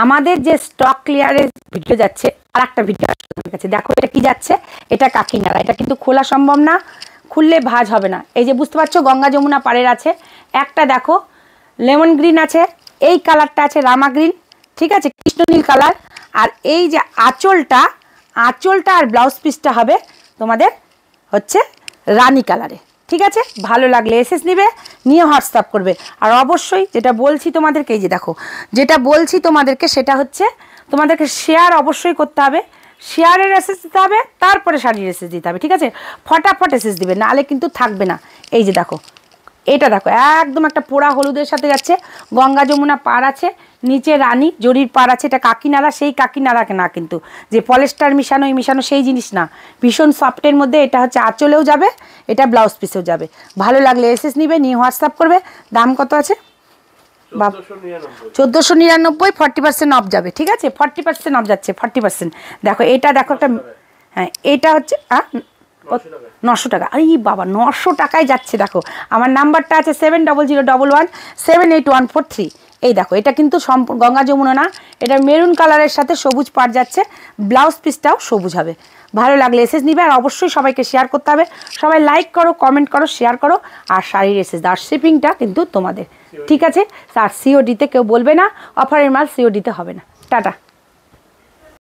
আমাদের যে stock ক্লিয়ারের video যাচ্ছে আর একটা ভিডিও আপনাদের কাছে, দেখো এটা কি যাচ্ছে, এটা কাকিনাড়া। এটা কিন্তু খোলা সম্ভব না, খুললে ভাঁজ হবে না। এই যে বুঝতে পারছো গঙ্গা যমুনা পাড়ের আছে একটা, দেখো লেমন গ্রিন আছে, এই কালারটা আছে রামা গ্রিন, ঠিক আছে, কৃষ্ণনীল কালার। আর এই যে আঁচলটা আর ব্লাউজ পিসটা হবে তোমাদের হচ্ছে রানী কালারে, ঠিক আছে। ভালো লাগলে এসএস নিবে, নিয়ে হোয়াটসঅ্যাপ করবে। আর অবশ্যই যেটা বলছি তোমাদেরকে, এই যে দেখো যেটা বলছি তোমাদেরকে সেটা হচ্ছে তোমাদেরকে শেয়ার অবশ্যই করতে হবে, শেয়ারের এসএস দিতে হবে, তারপরে শাড়ির এসএস দিতে হবে, ঠিক আছে। ফটাফট এসএস দিবে, নাহলে কিন্তু থাকবে না। এই যে দেখো এটা দেখো একদম একটা পোড়া হলুদের সাথে যাচ্ছে, গঙ্গা যমুনা পাড় আছে, নিচে রানী জরির পাড় আছে। এটা কাকিনাড়া, সেই কাকিনাড়া না কিন্তু যে পলেস্টার মিশানো সেই জিনিস না, ভীষণ সফটের মধ্যে। এটা হচ্ছে আঁচলেও যাবে, এটা ব্লাউজ পিসেও যাবে। ভালো লাগলে এসএস নিবে, নিয়ে হোয়াটসঅ্যাপ করবে। দাম কত আছে? 1499, 40% অফ যাবে, ঠিক আছে। 40% অফ যাচ্ছে, 40%। দেখো এটা দেখো একটা, হ্যাঁ এটা হচ্ছে 900 টাকা। আরে বাবা 900 টাকায় যাচ্ছে। দেখো আমার নাম্বারটা আছে 7001178143। এই দেখো এটা কিন্তু গঙ্গা যমুনা না, এটা মেরুন কালারের সাথে সবুজ পাড় যাচ্ছে, ব্লাউজ পিসটাও সবুজ হবে। ভালো লাগলে এসএস নিবে, আর অবশ্যই সবাইকে শেয়ার করতে হবে। সবাই লাইক করো, কমেন্ট করো, শেয়ার করো। আর শাড়ির এসএস আর শিপিংটা কিন্তু তোমাদের, ঠিক আছে। আর সিওডিতে কেউ বলবে না, অফারের মাল সিওডিতে হবে না। টাটা।